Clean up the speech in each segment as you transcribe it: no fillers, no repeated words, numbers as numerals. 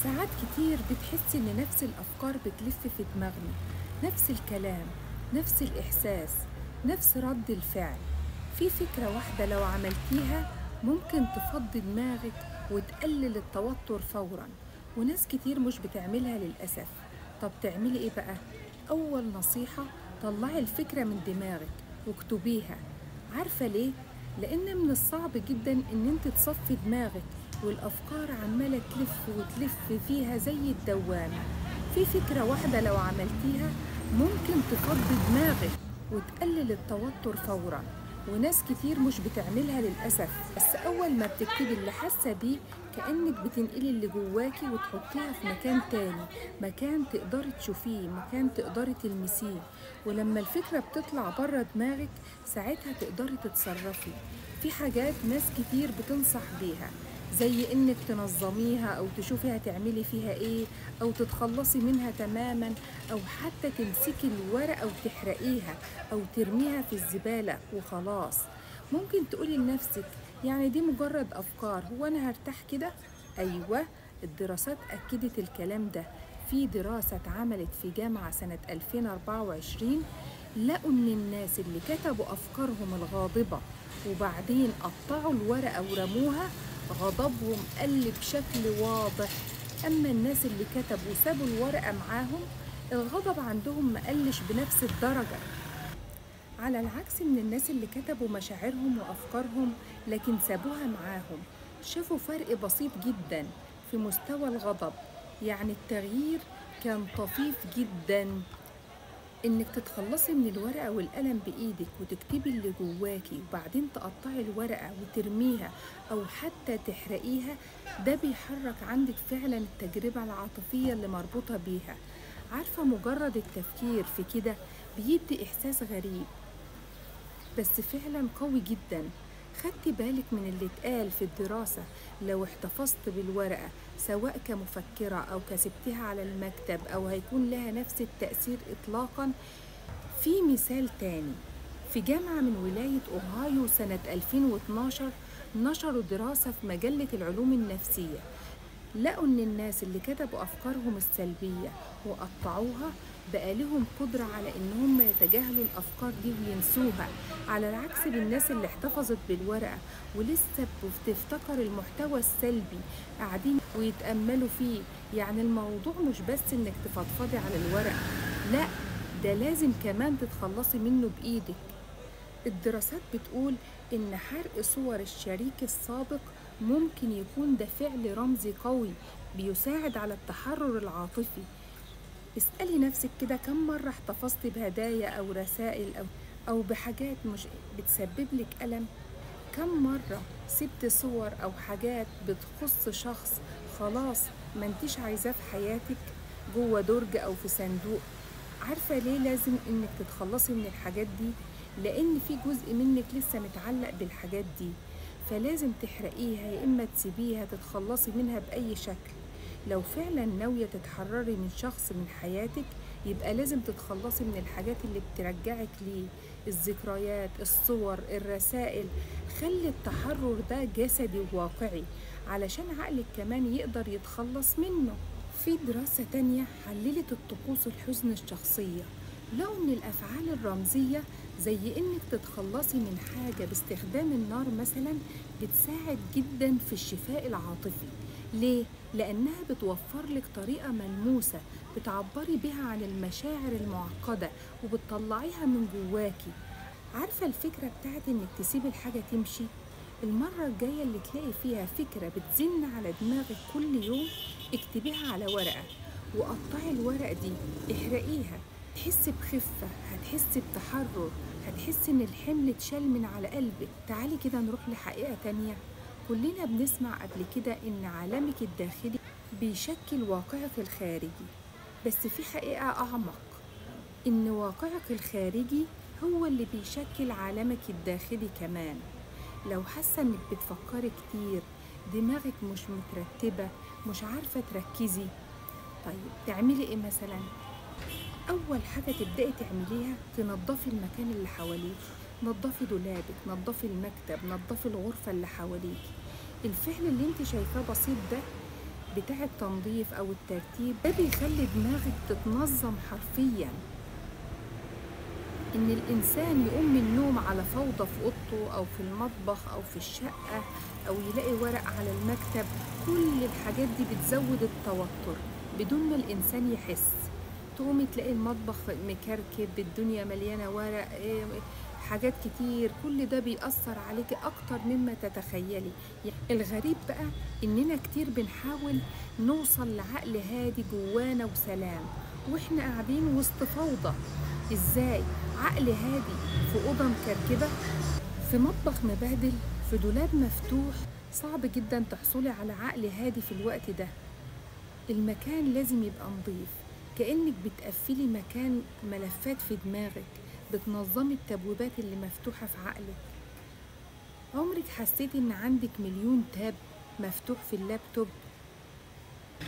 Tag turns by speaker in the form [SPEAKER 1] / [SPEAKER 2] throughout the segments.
[SPEAKER 1] ساعات كتير بتحس إن نفس الأفكار بتلف في دماغنا، نفس الكلام، نفس الإحساس، نفس رد الفعل. في فكرة واحدة لو عملتيها ممكن تفضي دماغك وتقلل التوتر فورا، وناس كتير مش بتعملها للأسف. طب تعملي إيه بقى؟ أول نصيحة: طلعي الفكرة من دماغك واكتبيها. عارفة ليه؟ لأن من الصعب جدا إن انت تصفي دماغك والأفكار عمالة تلف وتلف فيها زي الدوامة. في فكرة واحدة لو عملتيها ممكن تفضي دماغك وتقلل التوتر فورا، وناس كتير مش بتعملها للأسف. بس أول ما بتكتبي اللي حاسة بيه كأنك بتنقلي اللي جواكي وتحطيها في مكان تاني، مكان تقدري تشوفيه، مكان تقدري تلمسيه. ولما الفكرة بتطلع بره دماغك ساعتها تقدري تتصرفي. في حاجات ناس كتير بتنصح بيها، زي انك تنظميها او تشوفي هتعملي فيها ايه، او تتخلصي منها تماما، او حتى تمسكي الورقة وتحرقيها او ترميها في الزبالة وخلاص. ممكن تقولي لنفسك يعني دي مجرد افكار، هو انا هرتاح كده؟ ايوه، الدراسات اكدت الكلام ده. في دراسة اتعملت في جامعة سنة 2024 لقوا ان الناس اللي كتبوا افكارهم الغاضبة وبعدين قطعوا الورقة ورموها غضبهم قل بشكل واضح. أما الناس اللي كتبوا وسابوا الورقة معاهم الغضب عندهم مقلش بنفس الدرجة، على العكس من الناس اللي كتبوا مشاعرهم وأفكارهم لكن سابوها معاهم. شافوا فرق بسيط جدا في مستوى الغضب، يعني التغيير كان طفيف جدا. إنك تتخلصي من الورقة والقلم بإيدك وتكتبي اللي جواكي وبعدين تقطعي الورقة وترميها أو حتى تحرقيها، ده بيحرك عندك فعلا التجربة العاطفية اللي مربوطة بيها. عارفة مجرد التفكير في كده بيدي إحساس غريب بس فعلا قوي جدا. خدتي بالك من اللي اتقال في الدراسة؟ لو احتفظت بالورقة سواء كمفكرة أو كسبتها على المكتب أو هيكون لها نفس التأثير إطلاقا. في مثال تاني، في جامعة من ولاية أوهايو سنة 2012 نشروا دراسة في مجلة العلوم النفسية. لقوا إن الناس اللي كتبوا أفكارهم السلبية وقطعوها بقى لهم قدرة على إن هم يتجاهلوا الأفكار دي وينسوها، على العكس بالناس اللي احتفظت بالورقة ولسه بتفتكر المحتوى السلبي قاعدين ويتأملوا فيه. يعني الموضوع مش بس إنك تفضفضي على الورقة، لا، ده لازم كمان تتخلصي منه بإيدك. الدراسات بتقول إن حرق صور الشريك السابق ممكن يكون ده فعل رمزي قوي بيساعد على التحرر العاطفي. اسألي نفسك كده، كم مرة احتفظتي بهدايا أو رسائل أو بحاجات مش بتسبب لك ألم؟ كم مرة سبت صور أو حاجات بتخص شخص خلاص ما انتيش عايزاه في حياتك جوه درج أو في صندوق؟ عارفة ليه لازم إنك تتخلصي من الحاجات دي؟ لأن في جزء منك لسه متعلق بالحاجات دي، فلازم تحرقيها يا إما تسيبيها تتخلصي منها بأي شكل. لو فعلا ناوية تتحرري من شخص من حياتك يبقى لازم تتخلصي من الحاجات اللي بترجعك ليه، الذكريات، الصور، الرسائل. خلي التحرر ده جسدي وواقعي علشان عقلك كمان يقدر يتخلص منه. في دراسة تانية حللت الطقوس الحزن الشخصية، لقوا إن الأفعال الرمزية زي إنك تتخلصي من حاجة باستخدام النار مثلا بتساعد جدا في الشفاء العاطفي. ليه؟ لأنها بتوفر لك طريقة ملموسة بتعبري بها عن المشاعر المعقدة وبتطلعيها من جواكي. عارفة الفكرة بتاعت إنك تسيبي الحاجة تمشي؟ المرة الجاية اللي تلاقي فيها فكرة بتزن على دماغك كل يوم اكتبيها على ورقة وقطعي الورقة دي، احرقيها. تحسي بخفة، هتحسي بتحرر، هتحسي ان الحمل اتشال من على قلبك. تعالي كده نروح لحقيقة تانية. كلنا بنسمع قبل كده ان عالمك الداخلي بيشكل واقعك الخارجي، بس في حقيقة أعمق، إن واقعك الخارجي هو اللي بيشكل عالمك الداخلي كمان. لو حاسة إنك بتفكري كتير، دماغك مش مترتبة، مش عارفة تركزي، طيب تعملي إيه مثلا؟ أول حاجة تبدأي تعمليها تنظفي المكان اللي حواليك، نظفي دولابك، نظفي المكتب، نظفي الغرفة اللي حواليك. الفعل اللي انت شايفاه بسيط ده بتاع التنظيف أو الترتيب، ده بيخلي دماغك تتنظم حرفياً. إن الإنسان يقوم من النوم على فوضى في أوضته أو في المطبخ أو في الشقة، أو يلاقي ورق على المكتب، كل الحاجات دي بتزود التوتر بدون ما الإنسان يحس. تقومي تلاقي المطبخ مكركب، الدنيا مليانة ورق، حاجات كتير، كل ده بيأثر عليك أكتر مما تتخيلي. الغريب بقى إننا كتير بنحاول نوصل لعقل هادي جوانا وسلام وإحنا قاعدين وسط فوضى. إزاي؟ عقل هادي في أوضة مكركبة، في مطبخ مبهدل، في دولاب مفتوح. صعب جدا تحصلي على عقل هادي في الوقت ده. المكان لازم يبقى نظيف، كأنك بتقفلي مكان ملفات في دماغك، بتنظمي التبويبات اللي مفتوحة في عقلك. عمرك حسيتي إن عندك مليون تاب مفتوح في اللابتوب؟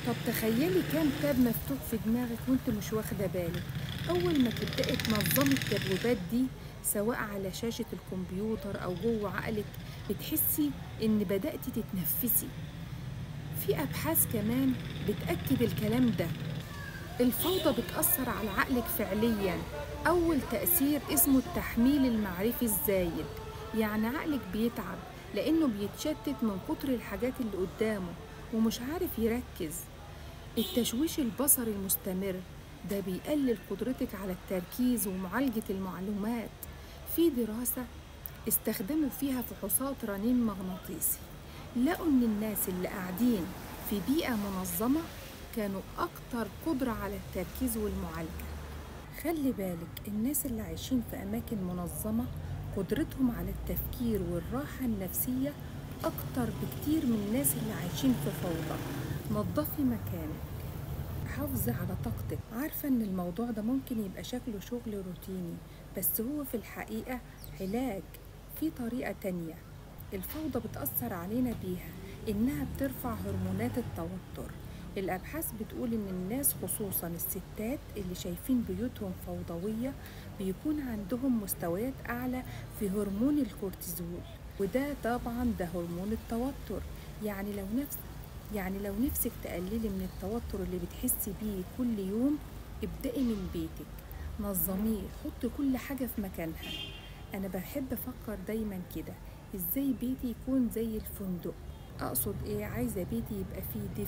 [SPEAKER 1] طب تخيلي كام تاب مفتوح في دماغك وانت مش واخدة بالك. أول ما تبدأي تنظمي التبويبات دي سواء على شاشة الكمبيوتر أو جوه عقلك، بتحسي إن بدأتي تتنفسي. في أبحاث كمان بتأكد الكلام ده. الفوضى بتأثر على عقلك فعلياً. أول تأثير اسمه التحميل المعرفي الزايد، يعني عقلك بيتعب لأنه بيتشتت من كتر الحاجات اللي قدامه ومش عارف يركز. التشويش البصري المستمر ده بيقلل قدرتك على التركيز ومعالجة المعلومات. في دراسة استخدموا فيها فحوصات رنين مغناطيسي، لقوا إن الناس اللي قاعدين في بيئة منظمة كانوا أكتر قدرة على التركيز والمعالجة. خلي بالك، الناس اللي عايشين في أماكن منظمة قدرتهم على التفكير والراحة النفسية أكتر بكتير من الناس اللي عايشين في فوضى. نظفي مكانك، حافظي على طاقتك. عارفة إن الموضوع ده ممكن يبقى شكله شغل روتيني، بس هو في الحقيقة علاج. في طريقة تانية الفوضى بتأثر علينا بيها، إنها بترفع هرمونات التوتر. الأبحاث بتقول إن الناس خصوصاً الستات اللي شايفين بيوتهم فوضوية بيكون عندهم مستويات أعلى في هرمون الكورتيزول، وده طبعاً ده هرمون التوتر. يعني لو نفسك تقللي من التوتر اللي بتحسي بيه كل يوم، ابدأي من بيتك، نظميه، حطي كل حاجة في مكانها. أنا بحب أفكر دايما كده، إزاي بيتي يكون زي الفندق. أقصد إيه؟ عايزة بيتي يبقى فيه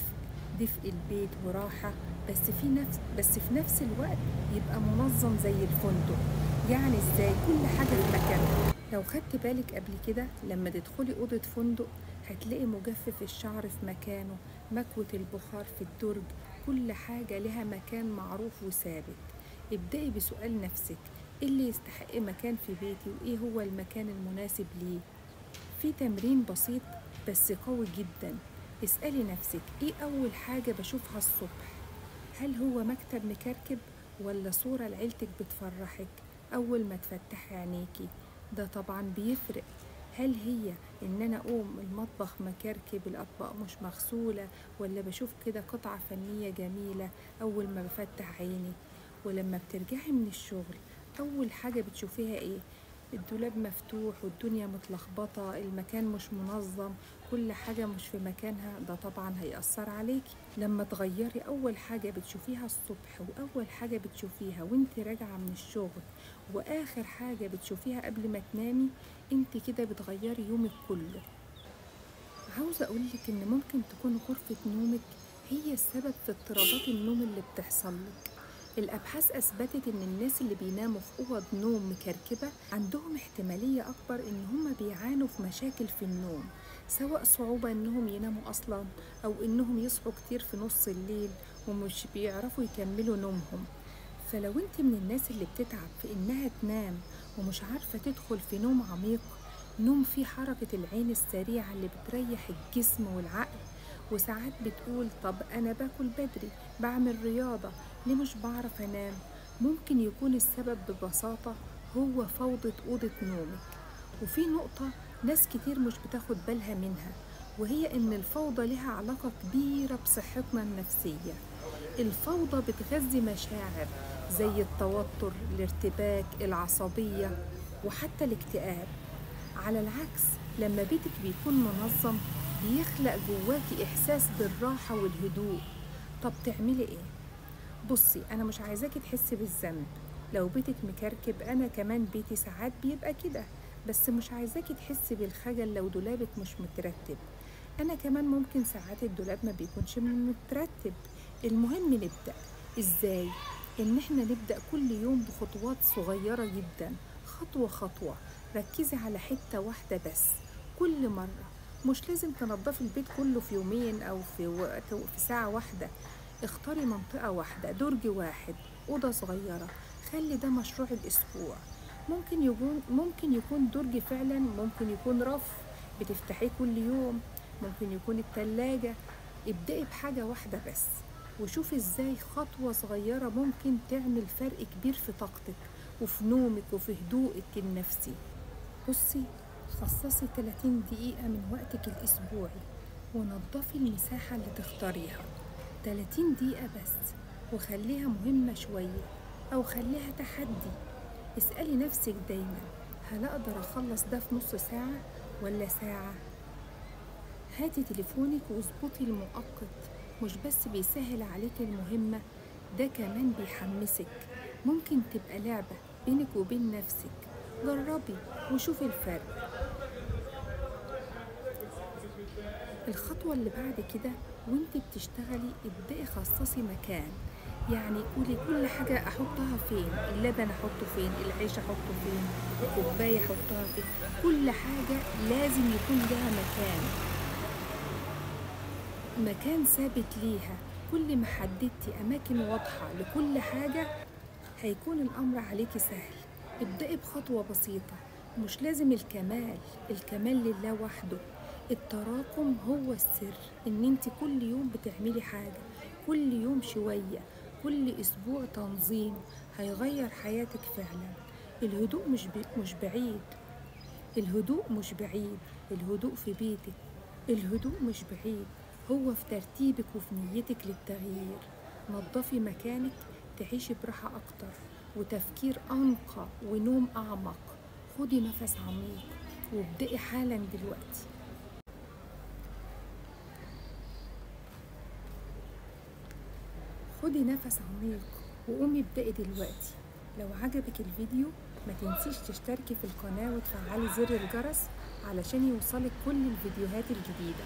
[SPEAKER 1] دفء البيت وراحة، بس في نفس الوقت يبقى منظم زي الفندق. يعني إزاي؟ كل حاجة في مكانها. لو خدت بالك قبل كده لما تدخلي أوضة فندق هتلاقي مجفف الشعر في مكانه، مكوة البخار في الدرج، كل حاجة لها مكان معروف وثابت. ابدأي بسؤال نفسك، إيه اللي يستحق مكان في بيتي وإيه هو المكان المناسب ليه؟ في تمرين بسيط بس قوي جدا. اسألي نفسك، إيه أول حاجة بشوفها الصبح؟ هل هو مكتب مكركب ولا صورة لعيلتك بتفرحك أول ما تفتحي عينيكي؟ ده طبعا بيفرق. هل هي إن أنا أقوم المطبخ مكركب، الأطباق مش مغسولة، ولا بشوف كده قطعة فنية جميلة أول ما بفتح عيني؟ ولما بترجعي من الشغل أول حاجة بتشوفيها إيه؟ الدولاب مفتوح والدنيا متلخبطة، المكان مش منظم، كل حاجة مش في مكانها، ده طبعا هيأثر عليكي. لما تغيري أول حاجة بتشوفيها الصبح وأول حاجة بتشوفيها وانت راجعة من الشغل وآخر حاجة بتشوفيها قبل ما تنامي، انت كده بتغيري يومك كله. عاوزة أقولك إن ممكن تكون غرفة نومك هي السبب في اضطرابات النوم اللي بتحصلك. الأبحاث أثبتت إن الناس اللي بيناموا في أوض نوم مكركبة عندهم احتمالية أكبر إن هم بيعانوا في مشاكل في النوم، سواء صعوبة إنهم يناموا أصلاً أو إنهم يصحوا كتير في نص الليل ومش بيعرفوا يكملوا نومهم. فلو أنت من الناس اللي بتتعب في إنها تنام ومش عارفة تدخل في نوم عميق، نوم فيه حركة العين السريعة اللي بتريح الجسم والعقل، وساعات بتقول طب أنا باكل بدري، بعمل رياضة، ليه مش بعرف أنام؟ ممكن يكون السبب ببساطة هو فوضى أوضة نومك. وفي نقطة ناس كتير مش بتاخد بالها منها، وهي إن الفوضى لها علاقة كبيرة بصحتنا النفسية. الفوضى بتغذي مشاعر زي التوتر، الارتباك، العصبية، وحتى الاكتئاب. على العكس، لما بيتك بيكون منظم بيخلق جواكي إحساس بالراحة والهدوء. طب تعملي إيه؟ بصي، أنا مش عايزاكي تحسي بالذنب لو بيتك مكركب، أنا كمان بيتي ساعات بيبقى كده، بس مش عايزاكي تحسي بالخجل لو دولابك مش مترتب. أنا كمان ممكن ساعات الدولاب ما بيكونش مترتب. المهم نبدأ. إزاي؟ إن إحنا نبدأ كل يوم بخطوات صغيرة جدا، خطوة خطوة. ركزي على حتة واحدة بس كل مرة. مش لازم تنظفي البيت كله في يومين أو في ساعة واحدة. اختاري منطقة واحدة، درج واحد، أوضة صغيرة. خلي ده مشروع الأسبوع. ممكن يكون درج فعلا، ممكن يكون رف بتفتحيه كل يوم، ممكن يكون التلاجة. ابدأي بحاجة واحدة بس، وشوفي ازاي خطوة صغيرة ممكن تعمل فرق كبير في طاقتك وفي نومك وفي هدوءك النفسي. بصي، خصصي 30 دقيقة من وقتك الأسبوعي ونظفي المساحة اللي تختاريها. 30 دقيقة بس، وخليها مهمة شوية أو خليها تحدي. اسألي نفسك دايما، هل أقدر أخلص ده في نص ساعة ولا ساعة؟ هاتي تليفونك واظبطي المؤقت. مش بس بيسهل عليك المهمة، ده كمان بيحمسك. ممكن تبقى لعبة بينك وبين نفسك. جربي وشوفي الفرق. الخطوة اللي بعد كده، وانت بتشتغلي ابدأي خصصي مكان. يعني قولي كل حاجة أحطها فين، اللبن أحطه فين، العيش أحطه فين، الكوباية أحطها فين. كل حاجة لازم يكون لها مكان ثابت ليها. كل ما حددتي أماكن واضحة لكل حاجة هيكون الأمر عليكي سهل. ابدأي بخطوة بسيطة. مش لازم الكمال لله وحده. التراكم هو السر، إن انت كل يوم بتعملي حاجة، كل يوم شوية، كل أسبوع تنظيم هيغير حياتك فعلا. الهدوء مش بعيد. الهدوء في بيتك. الهدوء مش بعيد، هو في ترتيبك وفي نيتك للتغيير. نظفي مكانك، تعيشي براحة أكتر وتفكير أنقى ونوم أعمق. خدي نفس عميق وابدأي حالا دلوقتي. خدي نفس عميق وقومي ابدأي دلوقتي. لو عجبك الفيديو ما تنسيش تشتركي في القناة وتفعلي زر الجرس علشان يوصلك كل الفيديوهات الجديدة.